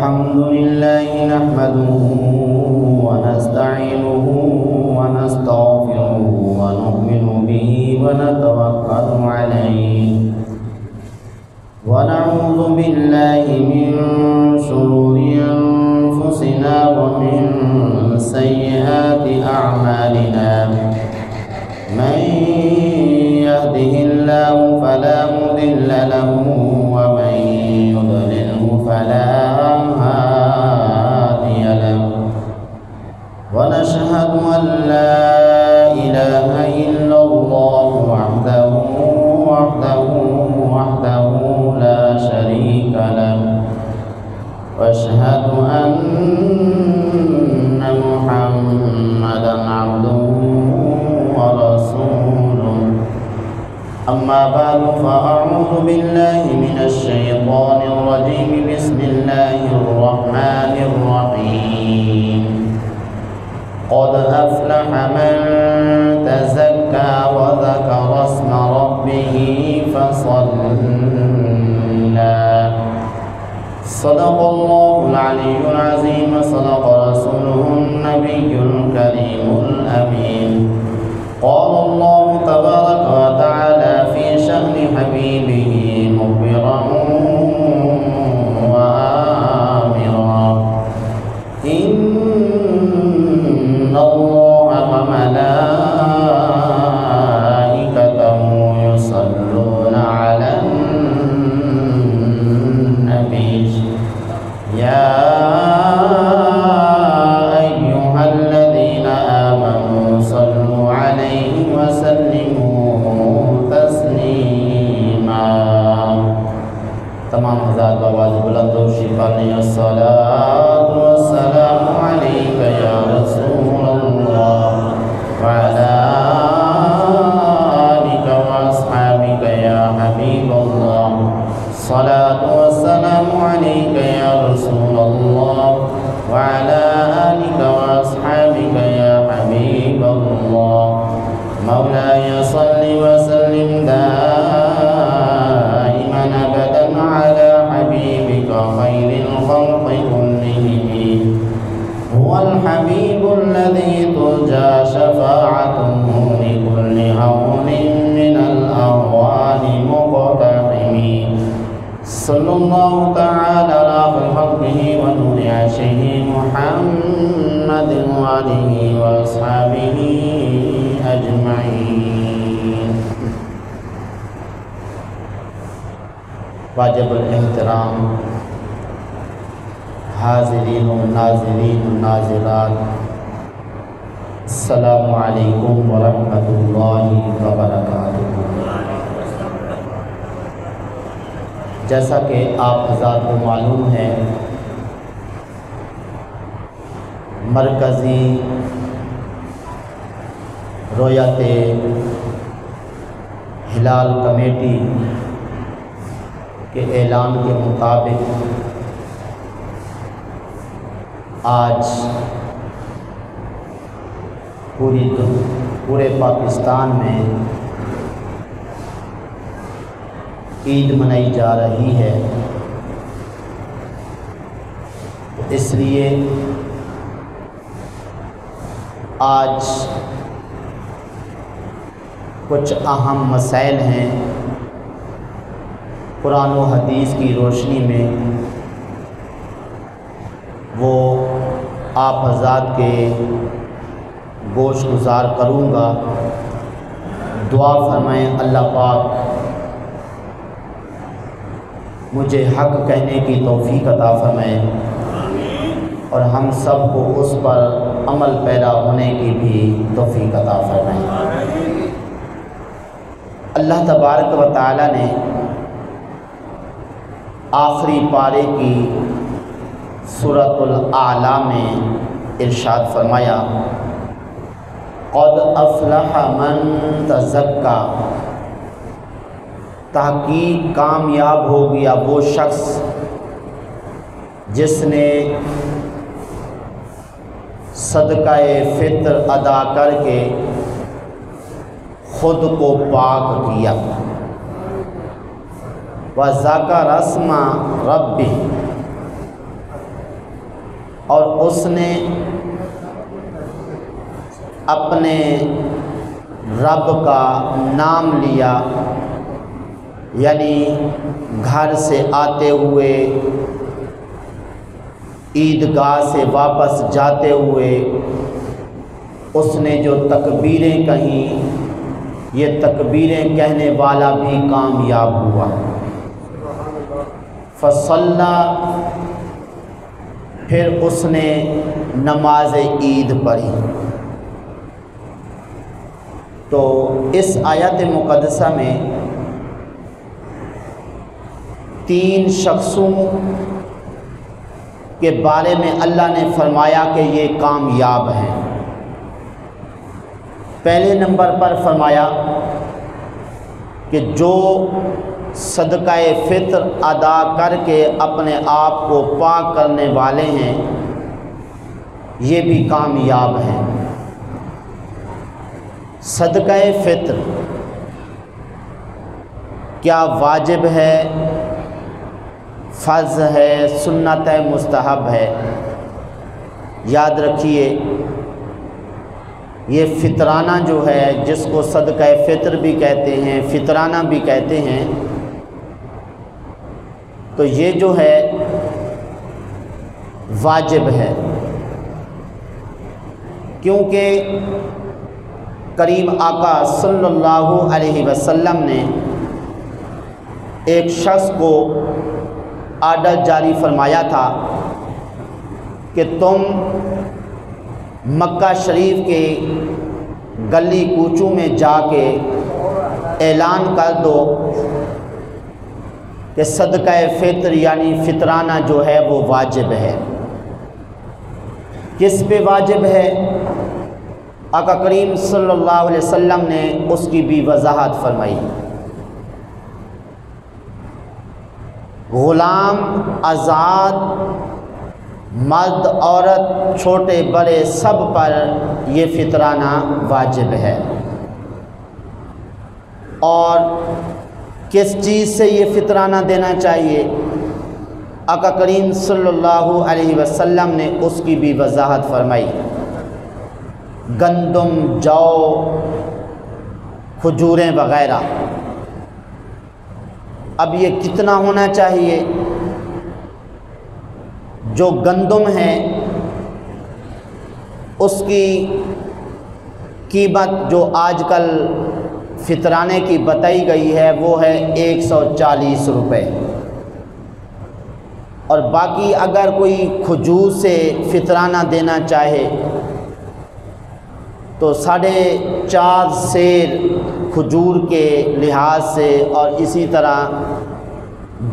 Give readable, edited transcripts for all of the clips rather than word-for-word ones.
الحمد لله نحمده ونستعينه ونستغفره ونؤمن به ونتوكل عليه ونعوذ بالله من شرور أنفسنا ومن سيئات أعمالنا من يهده الله فلا مضل له ومن يضلله فلا هادي له ونشهد أن لا إله إلا الله وحده لا شريك له وأشهد أن محمدا عبده ورسوله أما بعد فأعوذ بالله من الشيطان الرجيم بسم الله الرحمن الرحيم قد أفلح من تزكى وذكر اسم ربه فصلى صدق الله العلي العظيم صدق رسوله النبي الكريم الأمين قال الله تبارك وتعالى في شأن حبيبه مخبرا وآمرا إن الله وملائكته يصلون على النبي يا أيها الذين آمنوا صلوا عليه وسلموا تسليما تمام حضرات بآواز بلند و شفاء الصلاة والسلام عليك يا رسول الله وعلى آلك وأصحابك يا حبيب الله الصلاة والسلام عليك يا رسول الله وعلى آلك وأصحابك يا حبيب الله مولاي صل وسلم دائما أبدا على حبيبك خير الخلق كلهم هو الحبيب الذي ترجى شفاعته لكل هون من الأهوال مقتحم صلى الله تعالى على خلقه ونور عرشه محمد وآله وأصحابه أجمعين واجب الاحترام حاضرین و ناظرین و ناظرات السلام علیکم ورحمۃ اللہ وبرکاتہ۔ جیسا کہ آپ حضرات کو معلوم ہے، مرکزی رویت ہلال کمیٹی کے اعلان کے مطابق آج پورے پاکستان میں عید منائی جا رہی ہے، اس لیے آج کچھ اہم مسائل ہیں قرآن و حدیث کی روشنی میں، وہ آپ حضرات کے گوش گزار کروں گا۔ دعا فرمائیں اللہ پاک مجھے حق کہنے کی توفیق عطا فرمائے اور ہم سب کو اس پر عمل پیرا ہونے کی بھی توفیق عطا فرمائے۔ اللہ تبارک و تعالی نے آخری پارے کی سورۃ الاعلی میں ارشاد فرمایا قد افلح من تزکا، تحقیق کامیاب ہو گیا وہ شخص جس نے صدقہ فطر ادا کر کے خود کو پاک کیا۔ وَذَكَرَ اسْمَ رَبِّهِ، اور اس نے اپنے رب کا نام لیا، یعنی گھر سے آتے ہوئے، عیدگاہ سے واپس جاتے ہوئے اس نے جو تکبیریں کہیں، یہ تکبیریں کہنے والا بھی کامیاب ہوا۔ فصلی، پھر اس نے نماز عید پڑھی۔ تو اس آیت مقدسہ میں 3 شخصوں کے بارے میں اللہ نے فرمایا کہ یہ کامیاب ہیں۔ پہلے نمبر پر فرمایا کہ جو صدقہ فطر ادا کر کے اپنے آپ کو پاک کرنے والے ہیں، یہ بھی کامیاب ہیں۔ صدقہ فطر کیا واجب ہے، فرض ہے، سنت ہے، مستحب ہے؟ یاد رکھیے، یہ فطرانہ جو ہے، جس کو صدقہ فطر بھی کہتے ہیں، فطرانہ بھی کہتے ہیں، تو یہ جو ہے واجب ہے، کیونکہ کریم آقا صلی اللہ علیہ وسلم نے ایک شخص کو آرڈر جاری فرمایا تھا کہ تم مکہ شریف کے گلی کوچوں میں جا کے اعلان کر دو کہ صدقہ فطر یعنی فطرانہ جو ہے وہ واجب ہے۔ کس پہ واجب ہے؟ آقا کریم صلی اللہ علیہ وسلم نے اس کی بھی وضاحت فرمائی۔ غلام، آزاد، مرد، عورت، چھوٹے بڑے سب پر یہ فطرانہ واجب ہے۔ اور کس چیز سے یہ فطرانہ دینا چاہیے؟ آقا کریم صلی اللہ علیہ وسلم نے اس کی بھی وضاحت فرمائی۔ گندم، جو، کھجوریں وغیرہ۔ اب یہ کتنا ہونا چاہیے؟ جو گندم ہے اس کی قیمت جو آج کل فطرانے کی بتائی گئی ہے وہ ہے 140 روپے، اور باقی اگر کوئی کھجور سے فطرانہ دینا چاہے تو 4.5 سیر کھجور کے لحاظ سے، اور اسی طرح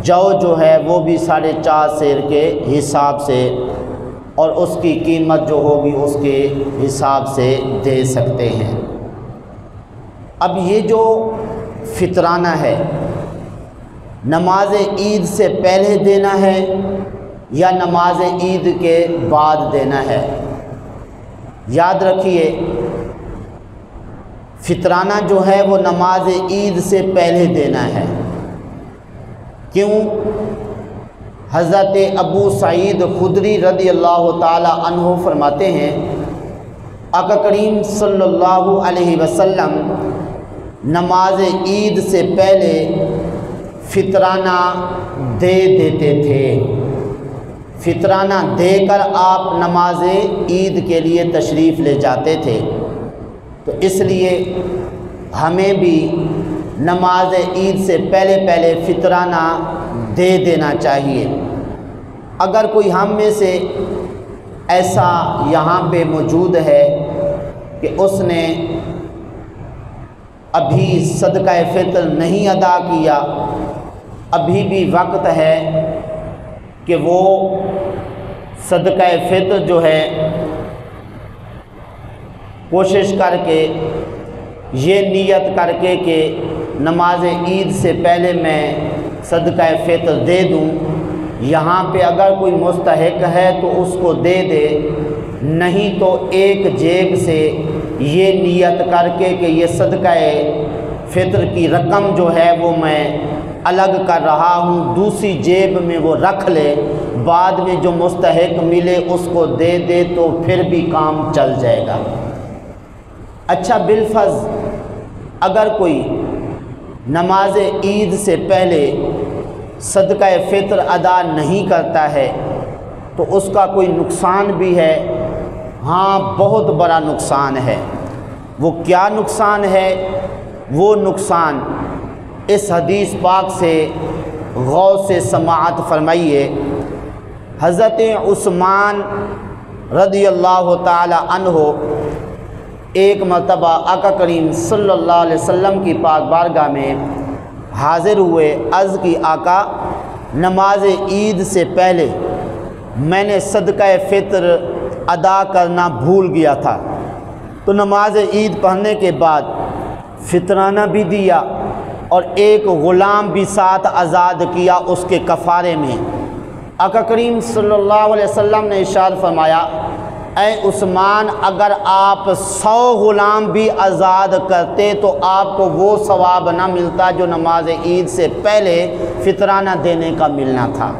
جو ہے وہ بھی 4.5 سیر کے حساب سے، اور اس کی قیمت جو ہوگی اس کے حساب سے دے سکتے ہیں۔ اب یہ جو فطرانہ ہے، نماز عید سے پہلے دینا ہے یا نماز عید کے بعد دینا ہے؟ یاد رکھیے، فطرانہ جو ہے وہ نماز عید سے پہلے دینا ہے۔ کیوں؟ حضرت ابو سعید خدری رضی اللہ تعالی عنہ فرماتے ہیں، آقا کریم صلی اللہ علیہ وسلم نماز عید سے پہلے فطرانہ دے دیتے تھے۔ فطرانہ دے کر آپ نماز عید کے لیے تشریف لے جاتے تھے۔ تو اس لیے ہمیں بھی نماز عید سے پہلے فطرانہ دے دینا چاہیے۔ اگر کوئی ہم میں سے ایسا یہاں پہ موجود ہے کہ اس نے ابھی صدقہ فطر نہیں ادا کیا، ابھی بھی وقت ہے کہ وہ صدقہ فطر جو ہے کوشش کر کے یہ نیت کر کے کہ نماز عید سے پہلے میں صدقہ فطر دے دوں، یہاں پہ اگر کوئی مستحق ہے تو اس کو دے دے، نہیں تو ایک جیب سے یہ نیت کر کے کہ یہ صدقہ فطر کی رقم جو ہے وہ میں الگ کر رہا ہوں، دوسری جیب میں وہ رکھ لے، بعد میں جو مستحق ملے اس کو دے دے تو پھر بھی کام چل جائے گا۔ اچھا بالفرض اگر کوئی نماز عید سے پہلے صدقہ فطر ادا نہیں کرتا ہے تو اس کا کوئی نقصان بھی ہے؟ ہاں، بہت بڑا نقصان ہے۔ وہ کیا نقصان ہے؟ وہ نقصان اس حدیث پاک سے غور سے سماعت فرمائیے۔ حضرت عثمان رضی اللہ تعالی عنہ ایک مرتبہ آقا کریم صلی اللہ علیہ وسلم کی پاک بارگاہ میں حاضر ہوئے، عرض کی آقا نماز عید سے پہلے میں نے صدقہ فطر ادا کرنا بھول گیا تھا، تو نماز عید پڑھنے کے بعد فطرانہ بھی دیا اور ایک غلام بھی ساتھ آزاد کیا اس کے کفارے میں۔ آقا کریم صلی اللہ علیہ وسلم نے ارشاد فرمایا، اے عثمان اگر آپ 100 غلام بھی آزاد کرتے تو آپ کو وہ ثواب نہ ملتا جو نماز عید سے پہلے فطرانہ دینے کا ملنا تھا۔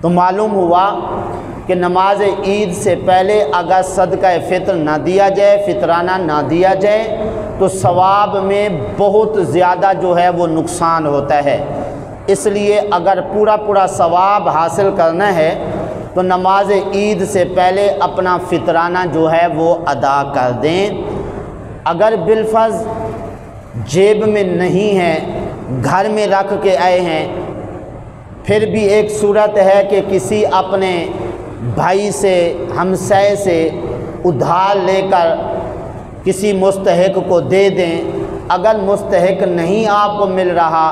تو معلوم ہوا کہ نماز عید سے پہلے اگر صدقہ فطر نہ دیا جائے، فطرانہ نہ دیا جائے تو ثواب میں بہت زیادہ جو ہے وہ نقصان ہوتا ہے۔ اس لیے اگر پورا ثواب حاصل کرنا ہے تو نماز عید سے پہلے اپنا فطرانہ جو ہے وہ ادا کر دیں۔ اگر بالفرض جیب میں نہیں ہے، گھر میں رکھ کے آئے ہیں، پھر بھی ایک صورت ہے کہ کسی اپنے بھائی سے، ہمسائے سے ادھار لے کر کسی مستحق کو دے دیں۔ اگر مستحق نہیں آپ کو مل رہا،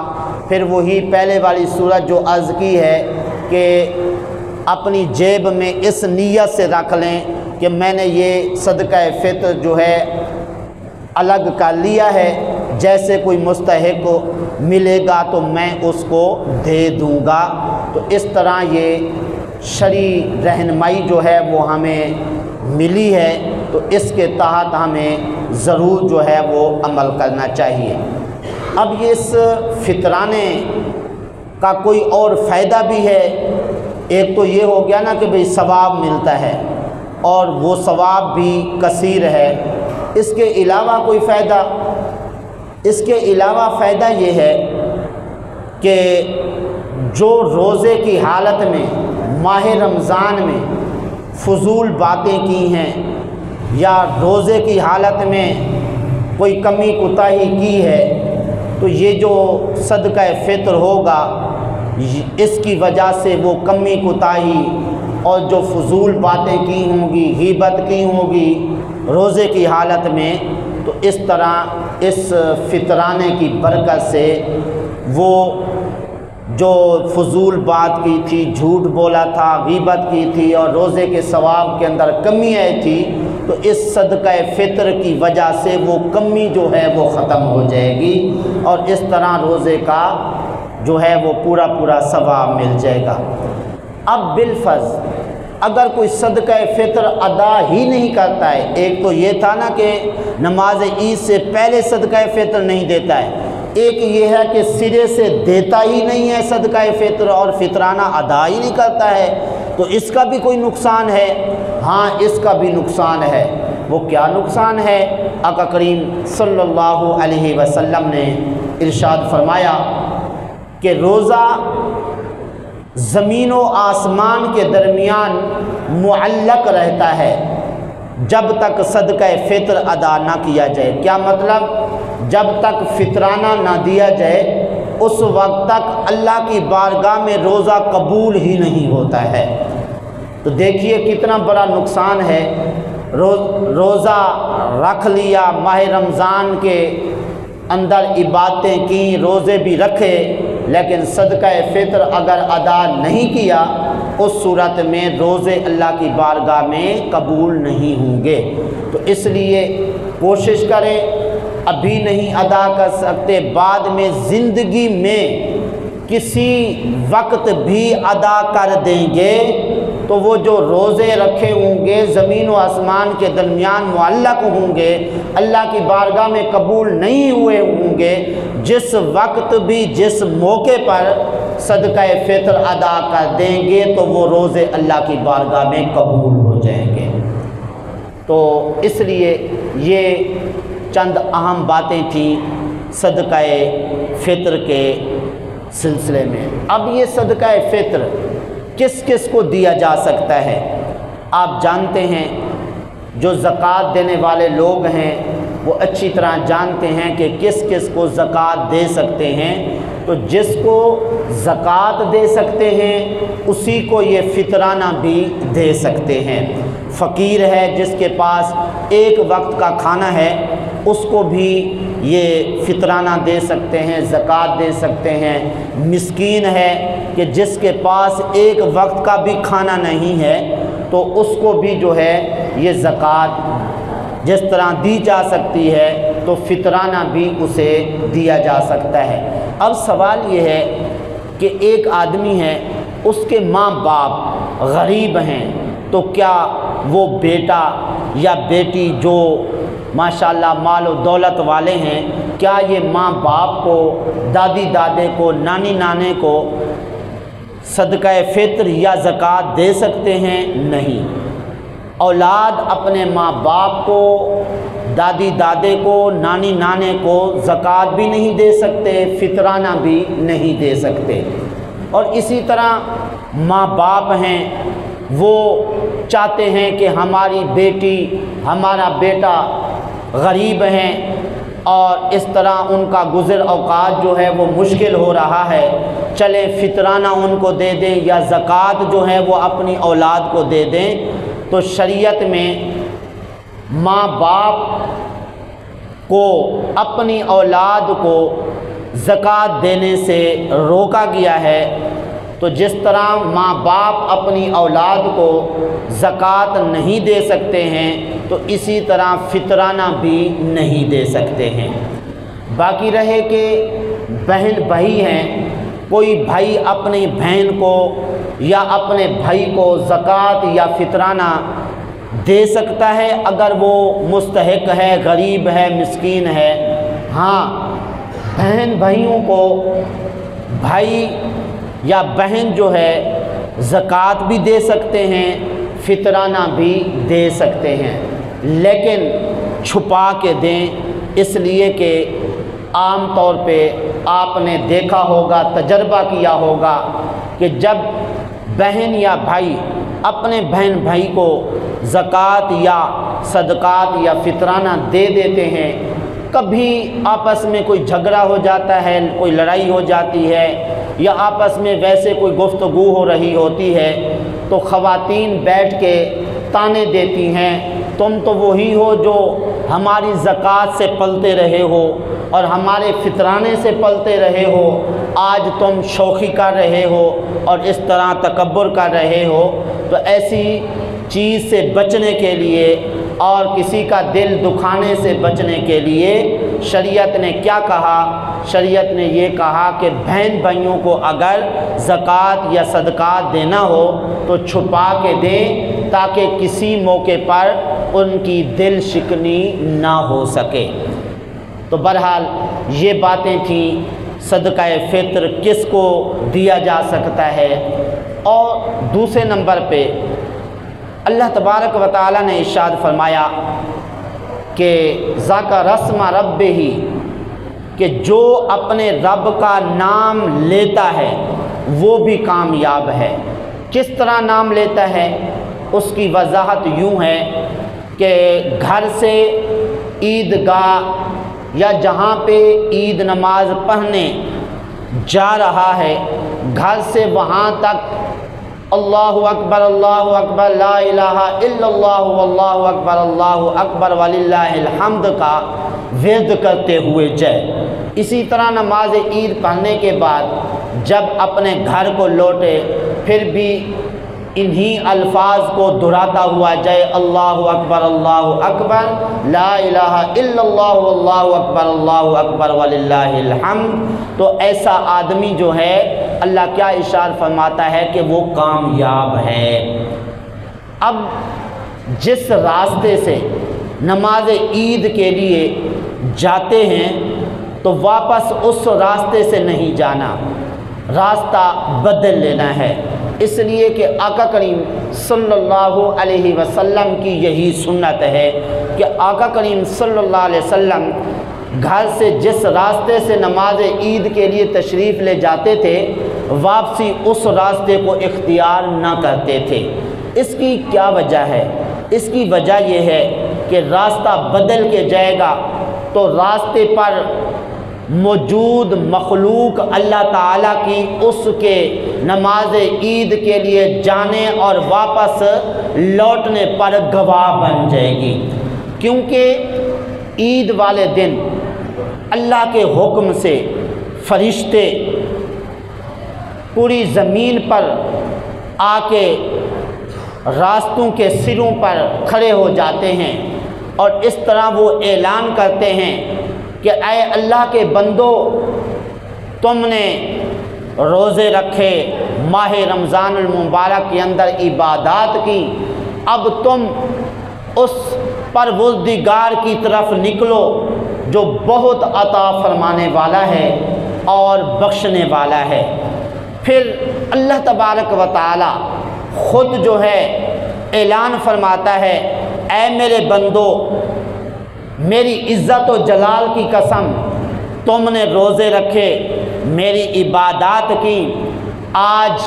پھر وہی پہلے والی صورت جو عرض کی ہے کہ اپنی جیب میں اس نیت سے رکھ لیں کہ میں نے یہ صدقہ فطر جو ہے الگ کر لیا ہے، جیسے کوئی مستحق ملے گا تو میں اس کو دے دوں گا۔ تو اس طرح یہ شرعی رہنمائی جو ہے وہ ہمیں ملی ہے، تو اس کے تحت ہمیں ضرور جو ہے وہ عمل کرنا چاہیے۔ اب اس فطرانے کا کوئی اور فائدہ بھی ہے۔ ایک تو یہ ہو گیا نا کہ بھئی ثواب ملتا ہے اور وہ ثواب بھی کثیر ہے۔ اس کے علاوہ کوئی فائدہ؟ اس کے علاوہ فائدہ یہ ہے کہ جو روزے کی حالت میں ماہ رمضان میں فضول باتیں کی ہیں یا روزے کی حالت میں کوئی کمی کوتاہی کی ہے، تو یہ جو صدقہ فطر ہوگا اس کی وجہ سے وہ کمی کوتاہی اور جو فضول باتیں کی ہوں گی، غیبت کی ہوں گی روزے کی حالت میں، تو اس طرح اس فطرانے کی برکت سے وہ جو فضول بات کی تھی، جھوٹ بولا تھا، غیبت کی تھی اور روزے کے ثواب کے اندر کمی آئی تھی، تو اس صدقہ فطر کی وجہ سے وہ کمی جو ہے وہ ختم ہو جائے گی اور اس طرح روزے کا جو ہے وہ پورا ثواب مل جائے گا۔ اب بالفرض اگر کوئی صدقہ فطر ادا ہی نہیں کرتا ہے، ایک تو یہ تھا نا کہ نماز عید سے پہلے صدقہ فطر نہیں دیتا ہے، ایک یہ ہے کہ سرے سے دیتا ہی نہیں ہے صدقہ فطر اور فطرانہ ادا ہی نہیں کرتا ہے، تو اس کا بھی کوئی نقصان ہے؟ ہاں، اس کا بھی نقصان ہے۔ وہ کیا نقصان ہے؟ آقا کریم صلی اللہ علیہ وسلم نے ارشاد فرمایا کہ روزہ زمین و آسمان کے درمیان معلق رہتا ہے جب تک صدقہ فطر ادا نہ کیا جائے۔ کیا مطلب؟ جب تک فطرانہ نہ دیا جائے اس وقت تک اللہ کی بارگاہ میں روزہ قبول ہی نہیں ہوتا ہے۔ تو دیکھیے کتنا بڑا نقصان ہے۔ روزہ رکھ لیا، ماہ رمضان کے اندر عبادتیں کی، روزے بھی رکھے، لیکن صدقہ فطر اگر ادا نہیں کیا اس صورت میں روزے اللہ کی بارگاہ میں قبول نہیں ہوں گے۔ تو اس لیے کوشش کریں، ابھی نہیں ادا کر سکتے، بعد میں زندگی میں کسی وقت بھی ادا کر دیں گے تو وہ جو روزے رکھے ہوں گے زمین و آسمان کے درمیان معلق ہوں گے، اللہ کی بارگاہ میں قبول نہیں ہوئے ہوں گے۔ جس وقت بھی جس موقع پر صدقہ فطر ادا کر دیں گے تو وہ روزے اللہ کی بارگاہ میں قبول ہو جائیں گے۔ تو اس لیے یہ چند اہم باتیں تھیں صدقہ فطر کے سلسلے میں۔ اب یہ صدقہ فطر کس کس کو دیا جا سکتا ہے؟ آپ جانتے ہیں جو زکوٰۃ دینے والے لوگ ہیں وہ اچھی طرح جانتے ہیں کہ کس کس کو زکوٰۃ دے سکتے ہیں۔ تو جس کو زکوٰۃ دے سکتے ہیں اسی کو یہ فطرانہ بھی دے سکتے ہیں۔ فقیر ہے جس کے پاس ایک وقت کا کھانا ہے اس کو بھی یہ فطرانہ دے سکتے ہیں، زکوٰۃ دے سکتے ہیں۔ مسکین ہے کہ جس کے پاس ایک وقت کا بھی کھانا نہیں ہے تو اس کو بھی جو ہے یہ زکوٰۃ جس طرح دی جا سکتی ہے تو فطرانہ بھی اسے دیا جا سکتا ہے۔ اب سوال یہ ہے کہ ایک آدمی ہے اس کے ماں باپ غریب ہیں تو کیا وہ بیٹا یا بیٹی جو ماشاءاللہ مال و دولت والے ہیں کیا یہ ماں باپ کو، دادی دادے کو، نانی نانے کو صدقہ فطر یا زکوٰۃ دے سکتے ہیں؟ نہیں۔ اولاد اپنے ماں باپ کو، دادی دادے کو، نانی نانے کو زکوٰۃ بھی نہیں دے سکتے، فطرانہ بھی نہیں دے سکتے۔ اور اسی طرح ماں باپ ہیں وہ چاہتے ہیں کہ ہماری بیٹی ہمارا بیٹا غریب ہیں اور اس طرح ان کا گزر اوقات جو ہے وہ مشکل ہو رہا ہے، چلیں فطرانہ ان کو دے دیں یا زکوٰۃ جو ہے وہ اپنی اولاد کو دے دیں۔ تو شریعت میں ماں باپ کو اپنی اولاد کو زکوٰۃ دینے سے روکا گیا ہے۔ تو جس طرح ماں باپ اپنی اولاد کو زکوٰۃ نہیں دے سکتے ہیں تو اسی طرح فطرانہ بھی نہیں دے سکتے ہیں۔ باقی رہے کہ بہن بھائی ہیں، کوئی بھائی اپنی بہن کو یا اپنے بھائی کو زکوٰۃ یا فطرانہ دے سکتا ہے اگر وہ مستحق ہے، غریب ہے، مسکین ہے۔ ہاں، بہن بھائیوں کو بھائی یا بہن جو ہے زکوٰۃ بھی دے سکتے ہیں، فطرانہ بھی دے سکتے ہیں، لیکن چھپا کے دیں، اس لیے کہ عام طور پہ آپ نے دیکھا ہوگا، تجربہ کیا ہوگا کہ جب بہن یا بھائی اپنے بہن بھائی کو زکوٰۃ یا صدقات یا فطرانہ دے دیتے ہیں، کبھی آپس میں کوئی جھگڑا ہو جاتا ہے، کوئی لڑائی ہو جاتی ہے یا آپس میں ویسے کوئی گفتگو ہو رہی ہوتی ہے تو خواتین بیٹھ کے تانے دیتی ہیں، تم تو وہی ہو جو ہماری زکوٰۃ سے پلتے رہے ہو اور ہمارے فطرانے سے پلتے رہے ہو، آج تم شوخی کر رہے ہو اور اس طرح تکبر کر رہے ہو۔ تو ایسی چیز سے بچنے کے لیے اور کسی کا دل دکھانے سے بچنے کے لیے شریعت نے کیا کہا؟ شریعت نے یہ کہا کہ بہن بھائیوں کو اگر زکوٰۃ یا صدقات دینا ہو تو چھپا کے دیں تاکہ کسی موقع پر ان کی دل شکنی نہ ہو سکے۔ تو بہرحال یہ باتیں تھیں صدقہ فطر کس کو دیا جا سکتا ہے۔ اور دوسرے نمبر پہ اللہ تبارک و تعالیٰ نے ارشاد فرمایا کہ ذاکر رسم ربہ، کہ جو اپنے رب کا نام لیتا ہے وہ بھی کامیاب ہے۔ کس طرح نام لیتا ہے؟ اس کی وضاحت یوں ہے کہ گھر سے عیدگاہ یا جہاں پہ عید نماز پڑھنے جا رہا ہے، گھر سے وہاں تک اللہ اکبر لا الہ الا اللہ واللہ اکبر وللہ الحمد کا ورد کرتے ہوئے جائے۔ اسی طرح نماز عید پڑھنے کے بعد جب اپنے گھر کو لوٹے پھر بھی انہی الفاظ کو دہراتا ہوا جائے، اللہ اکبر لا الہ الا اللہ واللہ اکبر وللہ الحمد۔ تو ایسا آدمی جو ہے اللہ کیا ارشاد فرماتا ہے کہ وہ کامیاب ہے۔ اب جس راستے سے نماز عید کے لیے جاتے ہیں تو واپس اس راستے سے نہیں جانا، راستہ بدل لینا ہے، اس لیے کہ آقا کریم صلی اللہ علیہ وسلم کی یہی سنت ہے کہ آقا کریم صلی اللہ علیہ وسلم گھر سے جس راستے سے نماز عید کے لیے تشریف لے جاتے تھے واپسی اس راستے کو اختیار نہ کرتے تھے۔ اس کی کیا وجہ ہے؟ اس کی وجہ یہ ہے کہ راستہ بدل کے جائے گا تو راستے پر موجود مخلوق اللہ تعالیٰ کی اس کے نماز عید کے لیے جانے اور واپس لوٹنے پر گواہ بن جائے گی، کیونکہ عید والے دن اللہ کے حکم سے فرشتے پوری زمین پر آ کے راستوں کے سروں پر کھڑے ہو جاتے ہیں اور اس طرح وہ اعلان کرتے ہیں کہ اے اللہ کے بندو، تم نے روزے رکھے، ماہ رمضان المبارک کے اندر عبادات کی، اب تم اس پروردگار کی طرف نکلو جو بہت عطا فرمانے والا ہے اور بخشنے والا ہے۔ پھر اللہ تبارک و تعالی خود جو ہے اعلان فرماتا ہے، اے میرے بندو، میری عزت و جلال کی قسم، تم نے روزے رکھے، میری عبادات کی، آج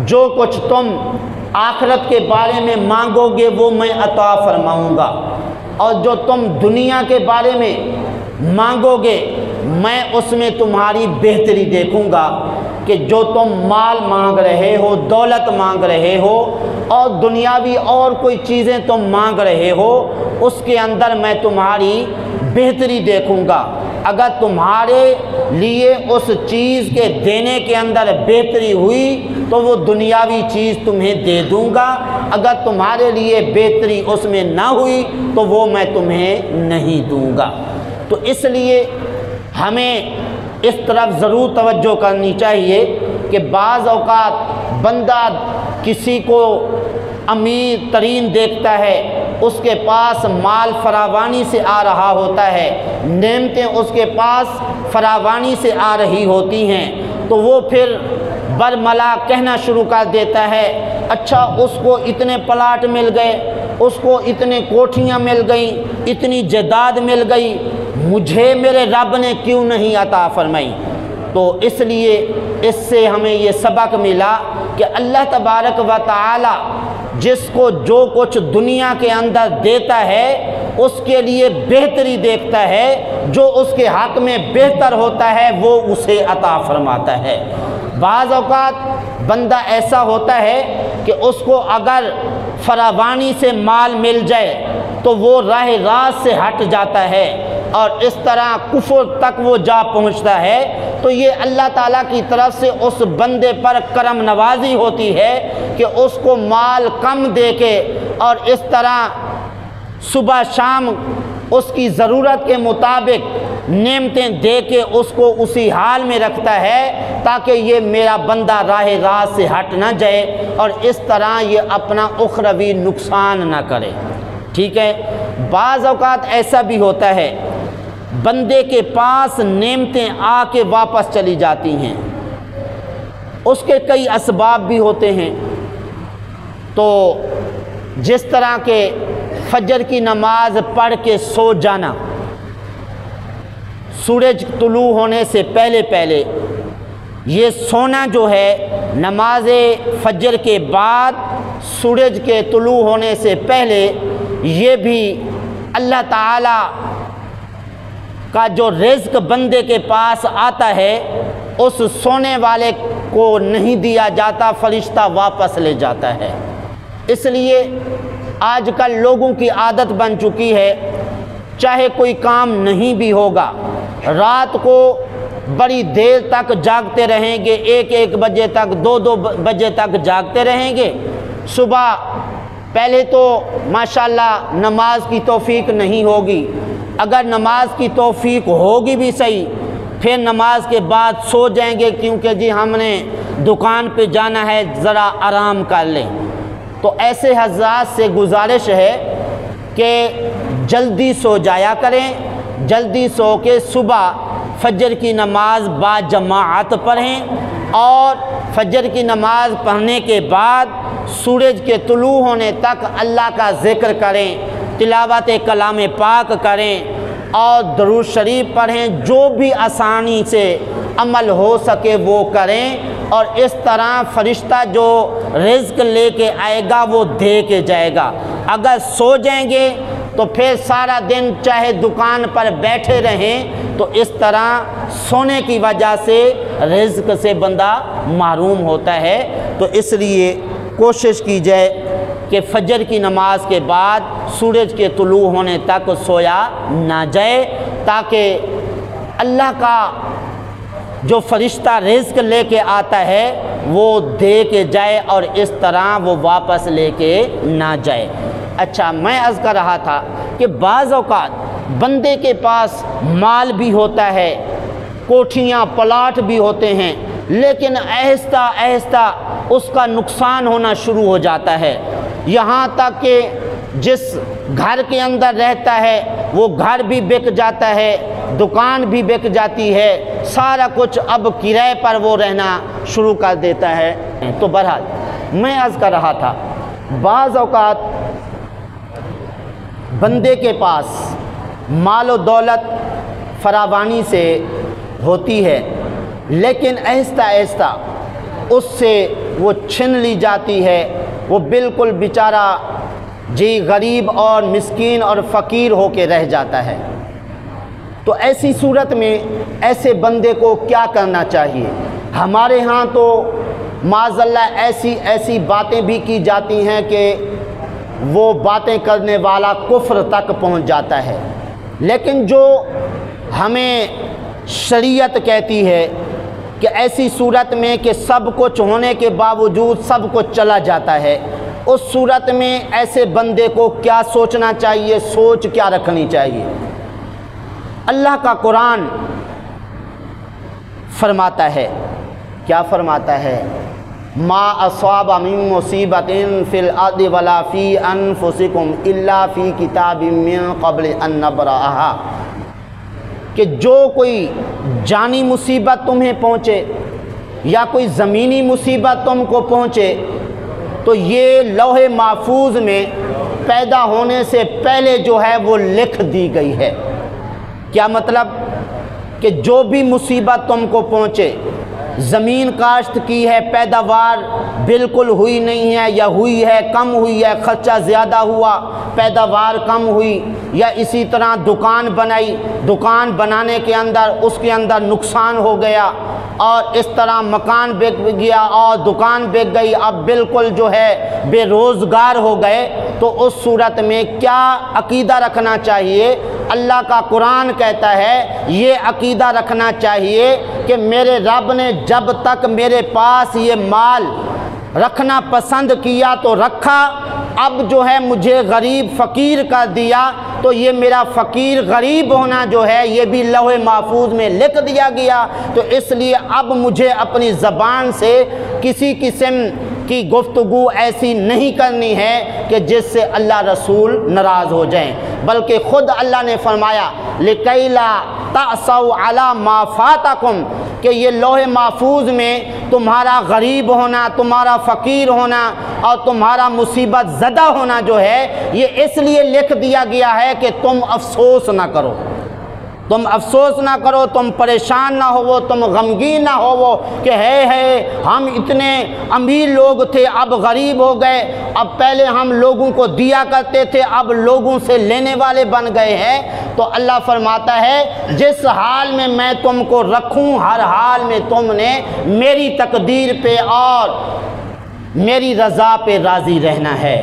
جو کچھ تم آخرت کے بارے میں مانگو گے وہ میں عطا فرماؤں گا، اور جو تم دنیا کے بارے میں مانگو گے میں اس میں تمہاری بہتری دیکھوں گا، کہ جو تم مال مانگ رہے ہو، دولت مانگ رہے ہو اور دنیاوی اور کوئی چیزیں تم مانگ رہے ہو، اس کے اندر میں تمہاری بہتری دیکھوں گا۔ اگر تمہارے لیے اس چیز کے دینے کے اندر بہتری ہوئی تو وہ دنیاوی چیز تمہیں دے دوں گا، اگر تمہارے لیے بہتری اس میں نہ ہوئی تو وہ میں تمہیں نہیں دوں گا۔ تو اس لیے ہمیں اس طرف ضرور توجہ کرنی چاہیے کہ بعض اوقات بندہ کسی کو امیر ترین دیکھتا ہے، اس کے پاس مال فراوانی سے آ رہا ہوتا ہے، نعمتیں اس کے پاس فراوانی سے آ رہی ہوتی ہیں، تو وہ پھر برملا کہنا شروع کر دیتا ہے، اچھا اس کو اتنے پلاٹ مل گئے، اس کو اتنے کوٹھیاں مل گئیں، اتنی جائیداد مل گئی، مجھے میرے رب نے کیوں نہیں عطا فرمائی؟ تو اس لیے اس سے ہمیں یہ سبق ملا کہ اللہ تبارک و تعالی جس کو جو کچھ دنیا کے اندر دیتا ہے اس کے لیے بہتری دیکھتا ہے، جو اس کے حق میں بہتر ہوتا ہے وہ اسے عطا فرماتا ہے۔ بعض اوقات بندہ ایسا ہوتا ہے کہ اس کو اگر فراوانی سے مال مل جائے تو وہ راہ راست سے ہٹ جاتا ہے اور اس طرح کفر تک وہ جا پہنچتا ہے، تو یہ اللہ تعالیٰ کی طرف سے اس بندے پر کرم نوازی ہوتی ہے کہ اس کو مال کم دے کے اور اس طرح صبح شام اس کی ضرورت کے مطابق نعمتیں دے کے اس کو اسی حال میں رکھتا ہے تاکہ یہ میرا بندہ راہ راست سے ہٹ نہ جائے اور اس طرح یہ اپنا اخروی نقصان نہ کرے۔ ٹھیک ہے، بعض اوقات ایسا بھی ہوتا ہے بندے کے پاس نعمتیں آ کے واپس چلی جاتی ہیں، اس کے کئی اسباب بھی ہوتے ہیں، تو جس طرح کہ فجر کی نماز پڑھ کے سو جانا، سورج طلوع ہونے سے پہلے پہلے یہ سونا جو ہے نماز فجر کے بعد سورج کے طلوع ہونے سے پہلے، یہ بھی اللہ تعالیٰ کا جو رزق بندے کے پاس آتا ہے اس سونے والے کو نہیں دیا جاتا، فرشتہ واپس لے جاتا ہے۔ اس لیے آج کل لوگوں کی عادت بن چکی ہے، چاہے کوئی کام نہیں بھی ہوگا رات کو بڑی دیر تک جاگتے رہیں گے، 1 بجے تک، 2 بجے تک جاگتے رہیں گے، صبح پہلے تو ماشاءاللہ نماز کی توفیق نہیں ہوگی، اگر نماز کی توفیق ہوگی بھی صحیح، پھر نماز کے بعد سو جائیں گے کیونکہ جی ہم نے دکان پہ جانا ہے، ذرا آرام کر لیں۔ تو ایسے حضرات سے گزارش ہے کہ جلدی سو جایا کریں، جلدی سو کے صبح فجر کی نماز با جماعت پڑھیں اور فجر کی نماز پڑھنے کے بعد سورج کے طلوع ہونے تک اللہ کا ذکر کریں، تلاوت کلام پاک کریں اور درود شریف پڑھیں، جو بھی آسانی سے عمل ہو سکے وہ کریں، اور اس طرح فرشتہ جو رزق لے کے آئے گا وہ دے کے جائے گا۔ اگر سو جائیں گے تو پھر سارا دن چاہے دکان پر بیٹھے رہیں تو اس طرح سونے کی وجہ سے رزق سے بندہ محروم ہوتا ہے۔ تو اس لیے کوشش کی جائے کہ فجر کی نماز کے بعد سورج کے طلوع ہونے تک سویا نہ جائے، تاکہ اللہ کا جو فرشتہ رزق لے کے آتا ہے وہ دے کے جائے اور اس طرح وہ واپس لے کے نہ جائے۔ اچھا، میں عرض کر رہا تھا کہ بعض اوقات بندے کے پاس مال بھی ہوتا ہے، کوٹھیاں پلاٹ بھی ہوتے ہیں، لیکن آہستہ آہستہ اس کا نقصان ہونا شروع ہو جاتا ہے، یہاں تک کہ جس گھر کے اندر رہتا ہے وہ گھر بھی بک جاتا ہے، دکان بھی بک جاتی ہے، سارا کچھ اب کرائے پر وہ رہنا شروع کر دیتا ہے۔ تو بہرحال میں عرض کر رہا تھا، بعض اوقات بندے کے پاس مال و دولت فراوانی سے ہوتی ہے، لیکن آہستہ آہستہ اس سے وہ چھن لی جاتی ہے، وہ بالکل بیچارہ غریب اور مسکین اور فقیر ہو کے رہ جاتا ہے۔ تو ایسی صورت میں ایسے بندے کو کیا کرنا چاہیے؟ ہمارے ہاں تو معاذ اللہ ایسی باتیں بھی کی جاتی ہیں کہ وہ باتیں کرنے والا کفر تک پہنچ جاتا ہے، لیکن جو ہمیں شریعت کہتی ہے کہ ایسی صورت میں کہ سب کچھ ہونے کے باوجود سب کچھ چلا جاتا ہے، اس صورت میں ایسے بندے کو کیا سوچنا چاہیے، سوچ کیا رکھنی چاہیے؟ اللہ کا قرآن فرماتا ہے، کیا فرماتا ہے؟ ما اصاب من مصیبت فی الارض ولا فی انفسکم الا فی کتاب من قبل ان نبرأها، کہ جو کوئی جانی مصیبت تمہیں پہنچے یا کوئی زمینی مصیبت تم کو پہنچے تو یہ لوح محفوظ میں پیدا ہونے سے پہلے جو ہے وہ لکھ دی گئی ہے۔ کیا مطلب؟ کہ جو بھی مصیبت تم کو پہنچے، زمین کاشت کی ہے، پیداوار بالکل ہوئی نہیں ہے یا ہوئی ہے کم ہوئی ہے، خرچہ زیادہ ہوا، پیداوار کم ہوئی، یا اسی طرح دکان بنائی، دکان بنانے کے اندر اس کے اندر نقصان ہو گیا، اور اس طرح مکان بک گیا اور دکان بک گئی، اب بالکل جو ہے بے روزگار ہو گئے، تو اس صورت میں کیا عقیدہ رکھنا چاہیے؟ اللہ کا قرآن کہتا ہے یہ عقیدہ رکھنا چاہیے کہ میرے رب نے جب تک میرے پاس یہ مال رکھنا پسند کیا تو رکھا، اب جو ہے مجھے غریب فقیر کر دیا تو یہ میرا فقیر غریب ہونا جو ہے یہ بھی لوح محفوظ میں لکھ دیا گیا، تو اس لیے اب مجھے اپنی زبان سے کسی قسم کی گفتگو ایسی نہیں کرنی ہے کہ جس سے اللہ رسول ناراض ہو جائیں، بلکہ خود اللہ نے فرمایا لِكَيْ لَا تَعْصَوْا عَلَى مَا فَاتَكُمْ، کہ یہ لوح محفوظ میں تمہارا غریب ہونا، تمہارا فقیر ہونا اور تمہارا مصیبت زدہ ہونا جو ہے یہ اس لیے لکھ دیا گیا ہے کہ تم افسوس نہ کرو، تم افسوس نہ کرو، تم پریشان نہ ہو، تم غمگین نہ ہو کہ ہے ہم اتنے امیر لوگ تھے اب غریب ہو گئے، اب پہلے ہم لوگوں کو دیا کرتے تھے اب لوگوں سے لینے والے بن گئے ہیں۔ تو اللہ فرماتا ہے جس حال میں میں تم کو رکھوں ہر حال میں تم نے میری تقدیر پہ اور میری رضا پہ راضی رہنا ہے۔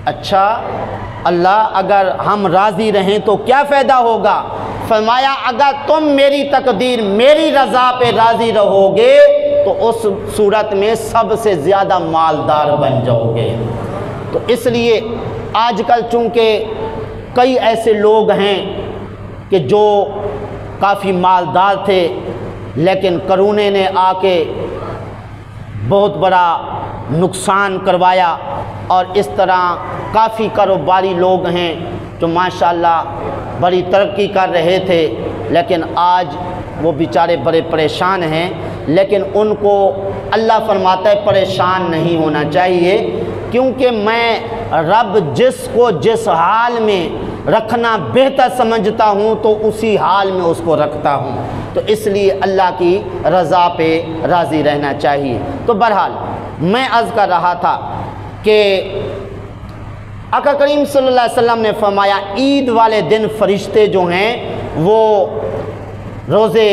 اچھا، اللہ اگر ہم راضی رہیں تو کیا فائدہ ہوگا؟ فرمایا اگر تم میری تقدیر میری رضا پہ راضی رہو گے تو اس صورت میں سب سے زیادہ مالدار بن جاؤ گے۔ تو اس لیے آج کل چونکہ کئی ایسے لوگ ہیں کہ جو کافی مالدار تھے لیکن کرونے نے آ کے بہت بڑا نقصان کروایا، اور اس طرح کافی کاروباری لوگ ہیں جو ماشاءاللہ بڑی ترقی کر رہے تھے لیکن آج وہ بیچارے بڑے پریشان ہیں۔ لیکن ان کو اللہ فرماتا ہے پریشان نہیں ہونا چاہیے، کیونکہ میں رب جس کو جس حال میں رکھنا بہتر سمجھتا ہوں تو اسی حال میں اس کو رکھتا ہوں، تو اس لیے اللہ کی رضا پہ راضی رہنا چاہیے۔ تو بہرحال میں عرض کر رہا تھا کہ آقا کریم صلی اللہ علیہ وسلم نے فرمایا عید والے دن فرشتے جو ہیں وہ روزے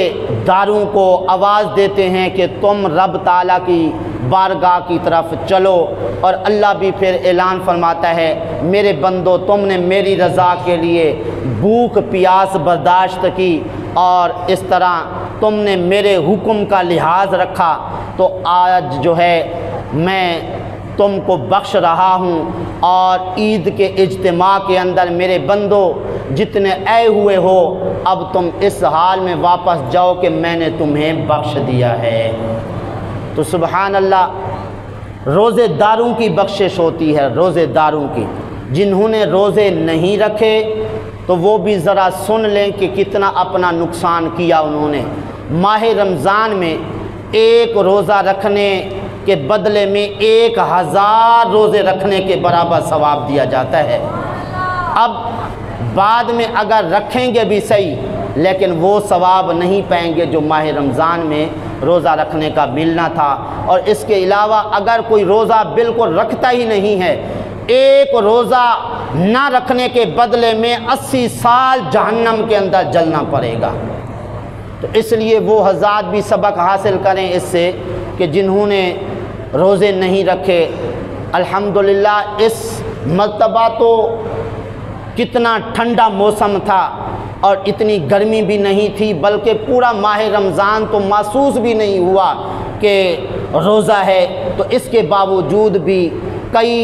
داروں کو آواز دیتے ہیں کہ تم رب تعالیٰ کی بارگاہ کی طرف چلو، اور اللہ بھی پھر اعلان فرماتا ہے میرے بندو تم نے میری رضا کے لیے بھوک پیاس برداشت کی اور اس طرح تم نے میرے حکم کا لحاظ رکھا، تو آج جو ہے میں تم کو بخش رہا ہوں، اور عید کے اجتماع کے اندر میرے بندو جتنے آئے ہوئے ہو اب تم اس حال میں واپس جاؤ کہ میں نے تمہیں بخش دیا ہے۔ تو سبحان اللہ، روزے داروں کی بخشش ہوتی ہے، روزے داروں کی۔ جنہوں نے روزے نہیں رکھے تو وہ بھی ذرا سن لیں کہ کتنا اپنا نقصان کیا انہوں نے۔ ماہ رمضان میں ایک روزہ رکھنے کے بدلے میں 1000 روزے رکھنے کے برابر ثواب دیا جاتا ہے۔ اب بعد میں اگر رکھیں گے بھی صحیح، لیکن وہ ثواب نہیں پائیں گے جو ماہ رمضان میں روزہ رکھنے کا ملنا تھا۔ اور اس کے علاوہ اگر کوئی روزہ بالکل رکھتا ہی نہیں ہے، ایک روزہ نہ رکھنے کے بدلے میں 80 سال جہنم کے اندر جلنا پڑے گا۔ تو اس لیے وہ حضرات بھی سبق حاصل کریں اس سے کہ جنہوں نے روزے نہیں رکھے۔ الحمدللہ اس مرتبہ تو کتنا ٹھنڈا موسم تھا اور اتنی گرمی بھی نہیں تھی، بلکہ پورا ماہ رمضان تو محسوس بھی نہیں ہوا کہ روزہ ہے۔ تو اس کے باوجود بھی کئی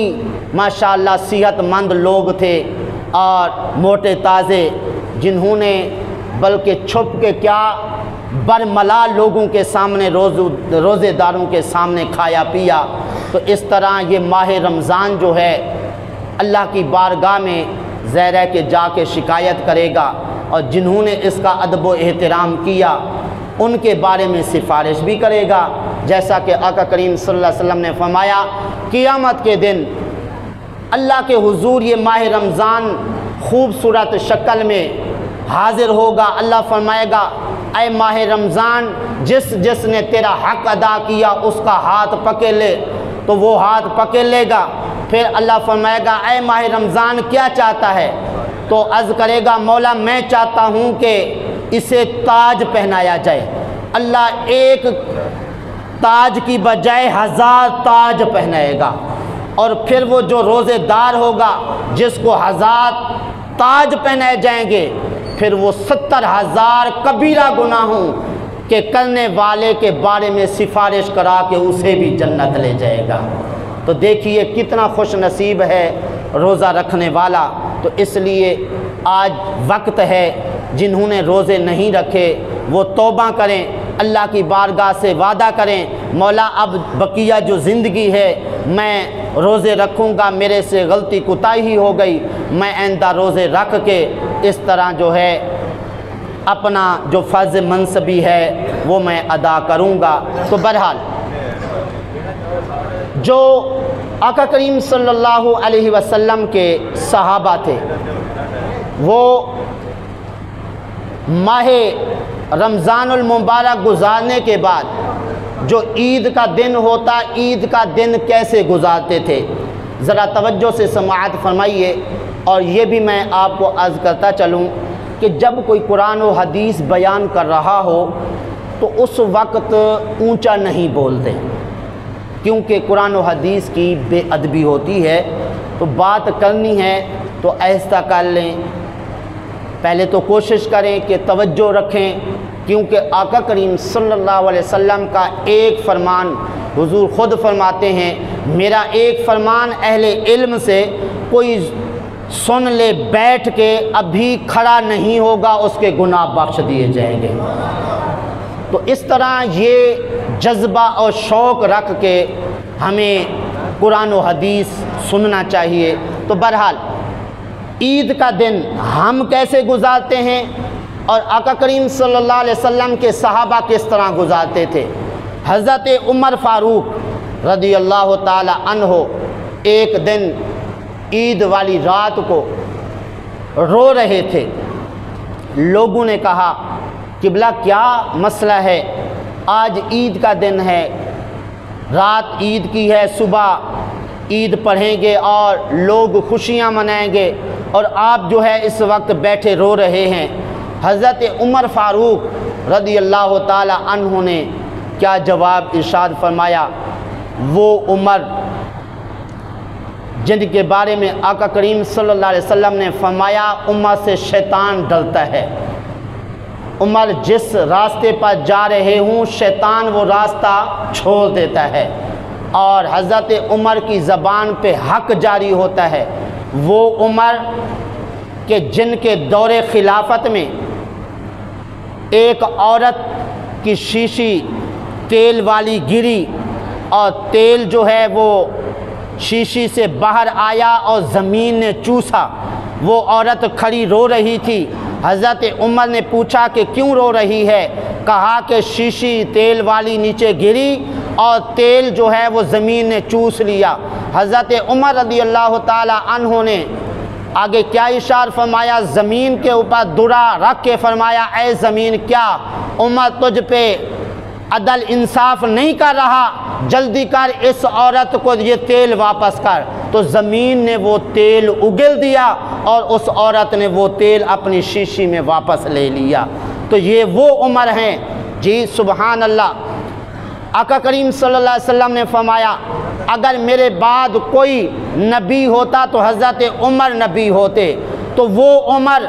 ماشاءاللہ صحت مند لوگ تھے اور موٹے تازے، جنہوں نے بلکہ چھپ کے کیا برملا لوگوں کے سامنے روزے داروں کے سامنے کھایا پیا۔ تو اس طرح یہ ماہ رمضان جو ہے اللہ کی بارگاہ میں ظاہر ہے کہ جا کے شکایت کرے گا، اور جنہوں نے اس کا ادب و احترام کیا ان کے بارے میں سفارش بھی کرے گا، جیسا کہ آقا کریم صلی اللہ علیہ وسلم نے فرمایا قیامت کے دن اللہ کے حضور یہ ماہ رمضان خوبصورت شکل میں حاضر ہوگا۔ اللہ فرمائے گا اے ماہ رمضان جس نے تیرا حق ادا کیا اس کا ہاتھ پکڑ لے، تو وہ ہاتھ پکڑ لے گا۔ پھر اللہ فرمائے گا اے ماہ رمضان کیا چاہتا ہے؟ تو عرض کرے گا مولا میں چاہتا ہوں کہ اسے تاج پہنایا جائے۔ اللہ ایک تاج کی بجائے 1000 تاج پہنائے گا، اور پھر وہ جو روزے دار ہوگا جس کو 1000 تاج پہنائے جائیں گے، پھر وہ 70,000 کبیرہ گناہوں کے کرنے والے کے بارے میں سفارش کرا کے اسے بھی جنت لے جائے گا۔ تو دیکھیے کتنا خوش نصیب ہے روزہ رکھنے والا۔ تو اس لیے آج وقت ہے، جنہوں نے روزے نہیں رکھے وہ توبہ کریں، اللہ کی بارگاہ سے وعدہ کریں مولا اب بقیہ جو زندگی ہے میں روزے رکھوں گا، میرے سے غلطی کوتاہی ہو گئی، میں آئندہ روزے رکھ کے اس طرح جو ہے اپنا جو فرض منصبی ہے وہ میں ادا کروں گا۔ تو بہرحال جو آقا کریم صلی اللہ علیہ وسلم کے صحابہ تھے وہ ماہ رمضان المبارک گزارنے کے بعد جو عید کا دن ہوتا، عید کا دن کیسے گزارتے تھے، ذرا توجہ سے سماعت فرمائیے۔ اور یہ بھی میں آپ کو عرض کرتا چلوں کہ جب کوئی قرآن و حدیث بیان کر رہا ہو تو اس وقت اونچا نہیں بولتے، کیونکہ قرآن و حدیث کی بے ادبی ہوتی ہے۔ تو بات کرنی ہے تو آہستہ کر لیں، پہلے تو کوشش کریں کہ توجہ رکھیں، کیونکہ آقا کریم صلی اللہ علیہ وسلم کا ایک فرمان حضور خود فرماتے ہیں میرا ایک فرمان اہل علم سے کوئی سن لے بیٹھ کے ابھی کھڑا نہیں ہوگا اس کے گناہ بخش دیے جائیں گے۔ تو اس طرح یہ جذبہ اور شوق رکھ کے ہمیں قرآن و حدیث سننا چاہیے۔ تو بہرحال عید کا دن ہم کیسے گزارتے ہیں اور آقا کریم صلی اللہ علیہ وسلم کے صحابہ کس طرح گزارتے تھے، حضرت عمر فاروق رضی اللہ تعالی عنہ ایک دن عید والی رات کو رو رہے تھے۔ لوگوں نے کہا قبلہ کیا مسئلہ ہے؟ آج عید کا دن ہے، رات عید کی ہے، صبح عید پڑھیں گے اور لوگ خوشیاں منائیں گے، اور آپ جو ہے اس وقت بیٹھے رو رہے ہیں۔ حضرت عمر فاروق رضی اللہ تعالی عنہ نے کیا جواب ارشاد فرمایا؟ وہ عمر جن کے بارے میں آقا کریم صلی اللہ علیہ وسلم نے فرمایا عمر سے شیطان ڈرتا ہے، عمر جس راستے پر جا رہے ہوں شیطان وہ راستہ چھوڑ دیتا ہے، اور حضرت عمر کی زبان پہ حق جاری ہوتا ہے۔ وہ عمر کہ جن کے دور خلافت میں ایک عورت کی شیشی تیل والی گری اور تیل جو ہے وہ شیشی سے باہر آیا اور زمین نے چوسا، وہ عورت کھڑی رو رہی تھی۔ حضرت عمر نے پوچھا کہ کیوں رو رہی ہے؟ کہا کہ شیشی تیل والی نیچے گری اور تیل جو ہے وہ زمین نے چوس لیا۔ حضرت عمر رضی اللہ تعالی عنہ نے آگے کیا ارشاد فرمایا؟ زمین کے اوپر درا رکھ کے فرمایا اے زمین کیا عمر تجھ پہ عدل انصاف نہیں کر رہا؟ جلدی کر اس عورت کو یہ تیل واپس کر۔ تو زمین نے وہ تیل اگل دیا اور اس عورت نے وہ تیل اپنی شیشی میں واپس لے لیا۔ تو یہ وہ عمر ہیں جی، سبحان اللہ۔ آقا کریم صلی اللہ علیہ وسلم نے فرمایا اگر میرے بعد کوئی نبی ہوتا تو حضرت عمر نبی ہوتے۔ تو وہ عمر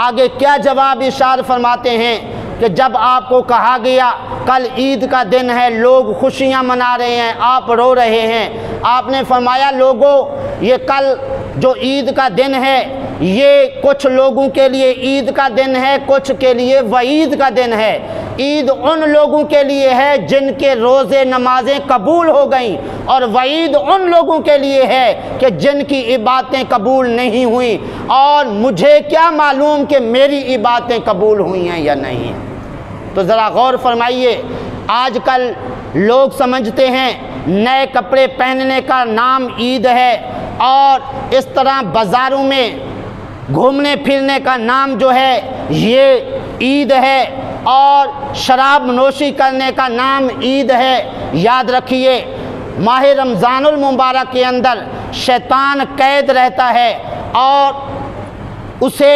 آگے کیا جواب ارشاد فرماتے ہیں کہ جب آپ کو کہا گیا کل عید کا دن ہے، لوگ خوشیاں منا رہے ہیں، آپ رو رہے ہیں، آپ نے فرمایا لوگوں یہ کل جو عید کا دن ہے یہ کچھ لوگوں کے لیے عید کا دن ہے، کچھ کے لیے وعید کا دن ہے۔ عید ان لوگوں کے لیے ہے جن کے روزے نمازیں قبول ہو گئیں، اور وعید ان لوگوں کے لیے ہے کہ جن کی عبادتیں قبول نہیں ہوئیں، اور مجھے کیا معلوم کہ میری عبادتیں قبول ہوئی ہیں یا نہیں۔ تو ذرا غور فرمائیے، آج کل لوگ سمجھتے ہیں نئے کپڑے پہننے کا نام عید ہے، اور اس طرح بازاروں میں گھومنے پھرنے کا نام جو ہے یہ عید ہے، اور شراب نوشی کرنے کا نام عید ہے۔ یاد رکھیے ماہ رمضان المبارک کے اندر شیطان قید رہتا ہے اور اسے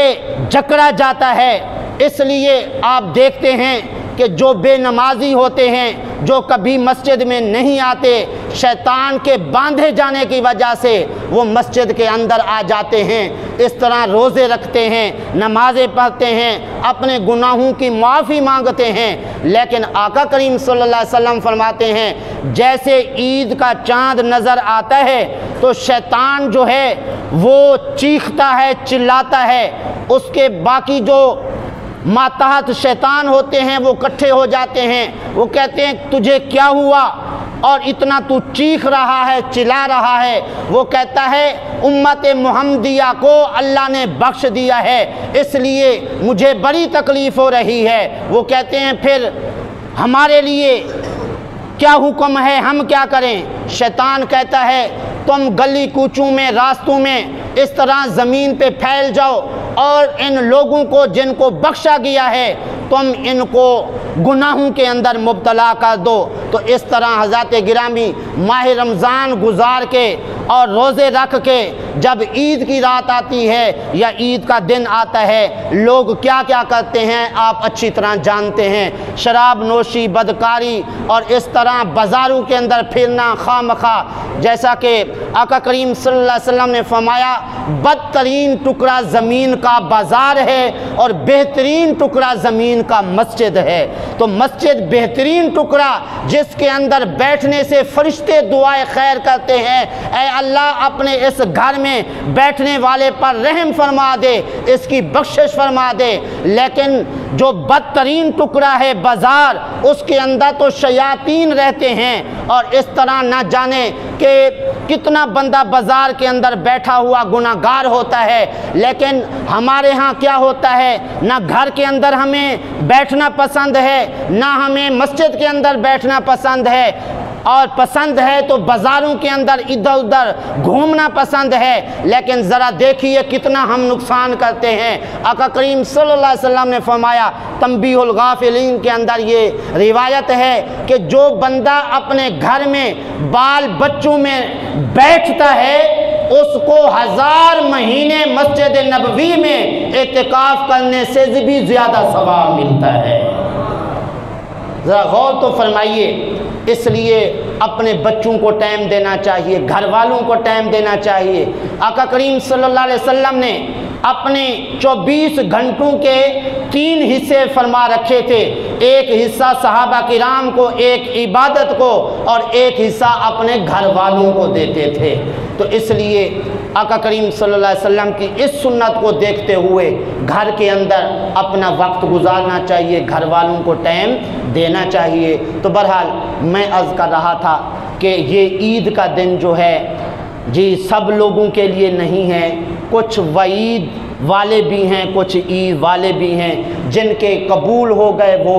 جکڑا جاتا ہے، اس لیے آپ دیکھتے ہیں کہ جو بے نمازی ہوتے ہیں، جو کبھی مسجد میں نہیں آتے، شیطان کے باندھے جانے کی وجہ سے وہ مسجد کے اندر آ جاتے ہیں، اس طرح روزے رکھتے ہیں، نمازیں پڑھتے ہیں، اپنے گناہوں کی معافی مانگتے ہیں، لیکن آقا کریم صلی اللہ علیہ وسلم فرماتے ہیں جیسے عید کا چاند نظر آتا ہے تو شیطان جو ہے وہ چیختا ہے، چلاتا ہے، اس کے باقی جو ماتحت شیطان ہوتے ہیں وہ اکٹھے ہو جاتے ہیں، وہ کہتے ہیں تجھے کیا ہوا اور اتنا تو چیخ رہا ہے، چلا رہا ہے؟ وہ کہتا ہے امت محمدیہ کو اللہ نے بخش دیا ہے، اس لیے مجھے بڑی تکلیف ہو رہی ہے۔ وہ کہتے ہیں پھر ہمارے لیے کیا حکم ہے، ہم کیا کریں؟ شیطان کہتا ہے تم گلی کوچوں میں، راستوں میں اس طرح زمین پہ پھیل جاؤ اور ان لوگوں کو جن کو بخشا گیا ہے تم ان کو گناہوں کے اندر مبتلا کر دو۔ تو اس طرح حضرات گرامی ماہ رمضان گزار کے اور روزے رکھ کے جب عید کی رات آتی ہے یا عید کا دن آتا ہے لوگ کیا کیا کرتے ہیں آپ اچھی طرح جانتے ہیں، شراب نوشی، بدکاری اور اس طرح بازاروں کے اندر پھرنا خواہ مخواہ، جیسا کہ آقا کریم صلی اللہ علیہ وسلم نے فرمایا بدترین ٹکڑا زمین کا بازار ہے اور بہترین ٹکڑا زمین کا مسجد ہے۔ تو مسجد بہترین ٹکڑا جس کے اندر بیٹھنے سے فرشتے دعائے خیر کرتے ہیں، اے اللہ اپنے اس گھر میں بیٹھنے والے پر رحم فرما دے، اس کی بخشش فرما دے۔ لیکن جو بدترین ٹکڑا ہے بازار، اس کے اندر تو شیاطین رہتے ہیں، اور اس طرح نہ جانے کہ کتنا بندہ بازار کے اندر بیٹھا ہوا گناہ گار ہوتا ہے۔ لیکن ہمارے ہاں کیا ہوتا ہے، نہ گھر کے اندر ہمیں بیٹھنا پسند ہے، نہ ہمیں مسجد کے اندر بیٹھنا پسند ہے، اور پسند ہے تو بازاروں کے اندر ادھر ادھر گھومنا پسند ہے۔ لیکن ذرا دیکھیے کتنا ہم نقصان کرتے ہیں۔ آقا کریم صلی اللہ علیہ وسلم نے فرمایا، تنبیہ الغافلین کے اندر یہ روایت ہے کہ جو بندہ اپنے گھر میں بال بچوں میں بیٹھتا ہے، اس کو 1000 مہینے مسجد نبوی میں اعتکاف کرنے سے بھی زیادہ ثواب ملتا ہے۔ ذرا غور تو فرمائیے۔ اس لیے اپنے بچوں کو ٹائم دینا چاہیے، گھر والوں کو ٹائم دینا چاہیے۔ آقا کریم صلی اللہ علیہ وسلم نے اپنے 24 گھنٹوں کے 3 حصے فرما رکھے تھے، ایک حصہ صحابہ کرام کو، ایک عبادت کو، اور ایک حصہ اپنے گھر والوں کو دیتے تھے۔ تو اس لیے آقا کریم صلی اللہ علیہ وسلم کی اس سنت کو دیکھتے ہوئے گھر کے اندر اپنا وقت گزارنا چاہیے، گھر والوں کو ٹائم دینا چاہیے۔ تو بہرحال میں عرض کر رہا تھا کہ یہ عید کا دن جو ہے جی سب لوگوں کے لیے نہیں ہے، کچھ وعید والے بھی ہیں، کچھ عید والے بھی ہیں۔ جن کے قبول ہو گئے وہ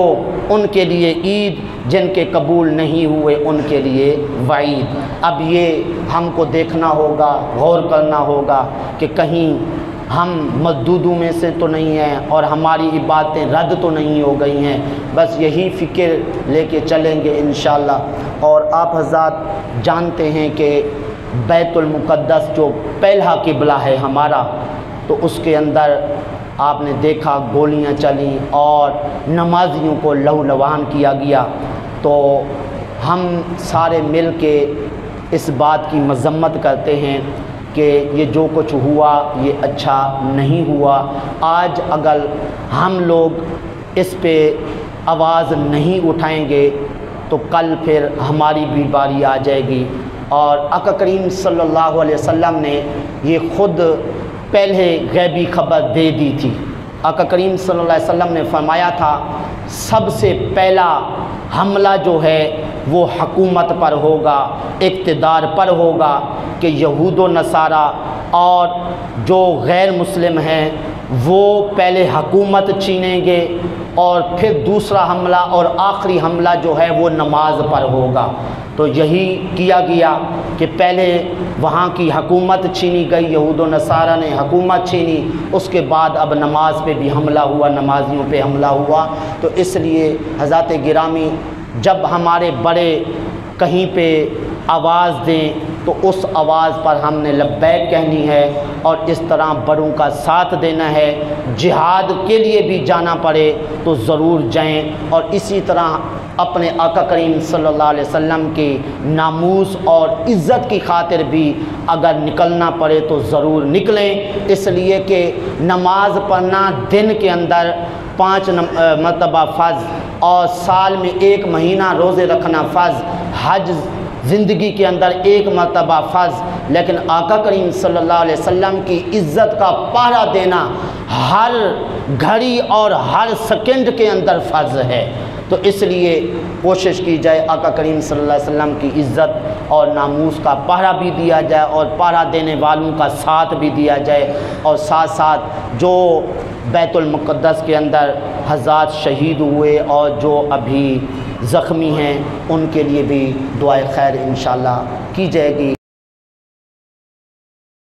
ان کے لیے عید، جن کے قبول نہیں ہوئے ان کے لیے وعید۔ اب یہ ہم کو دیکھنا ہوگا، غور کرنا ہوگا کہ کہیں ہم مردودوں میں سے تو نہیں ہیں اور ہماری عبادتیں رد تو نہیں ہو گئی ہیں۔ بس یہی فکر لے کے چلیں گے انشاءاللہ۔ اور آپ حضرات جانتے ہیں کہ بیت المقدس جو پہلا قبلہ ہے ہمارا، تو اس کے اندر آپ نے دیکھا گولیاں چلیں اور نمازیوں کو لہو لہان کیا گیا۔ تو ہم سارے مل کے اس بات کی مذمت کرتے ہیں کہ یہ جو کچھ ہوا یہ اچھا نہیں ہوا۔ آج اگر ہم لوگ اس پہ آواز نہیں اٹھائیں گے تو کل پھر ہماری بھی باری آ جائے گی۔ اور آقا کریم صلی اللہ علیہ وسلم نے یہ خود پہلے غیبی خبر دے دی تھی۔ آقا کریم صلی اللہ علیہ وسلم نے فرمایا تھا، سب سے پہلا حملہ جو ہے وہ حکومت پر ہوگا، اقتدار پر ہوگا، کہ یہود و نصارہ اور جو غیر مسلم ہیں وہ پہلے حکومت چھینیں گے، اور پھر دوسرا حملہ اور آخری حملہ جو ہے وہ نماز پر ہوگا۔ تو یہی کیا گیا کہ پہلے وہاں کی حکومت چھینی گئی، یہود و نصارہ نے حکومت چھینی، اس کے بعد اب نماز پہ بھی حملہ ہوا، نمازیوں پہ حملہ ہوا۔ تو اس لیے حضرات گرامی، جب ہمارے بڑے کہیں پہ آواز دیں تو اس آواز پر ہم نے لبیک کہنی ہے، اور اس طرح بڑوں کا ساتھ دینا ہے۔ جہاد کے لیے بھی جانا پڑے تو ضرور جائیں، اور اسی طرح اپنے آقا کریم صلی اللہ علیہ وسلم کی ناموس اور عزت کی خاطر بھی اگر نکلنا پڑے تو ضرور نکلیں، اس لیے کہ نماز پڑھنا دن کے اندر 5 مرتبہ فرض، اور سال میں 1 مہینہ روزے رکھنا فرض، حج زندگی کے اندر 1 مرتبہ فرض، لیکن آقا کریم صلی اللہ علیہ وسلم کی عزت کا پہرا دینا ہر گھڑی اور ہر سیکنڈ کے اندر فرض ہے۔ تو اس لیے کوشش کی جائے آقا کریم صلی اللہ علیہ وسلم کی عزت اور ناموس کا پہرا بھی دیا جائے، اور پہرا دینے والوں کا ساتھ بھی دیا جائے، اور ساتھ ساتھ جو بیت المقدس کے اندر حضرات شہید ہوئے اور جو ابھی زخمی ہیں ان کے لیے بھی دعائے خیر انشاءاللہ کی جائے گی۔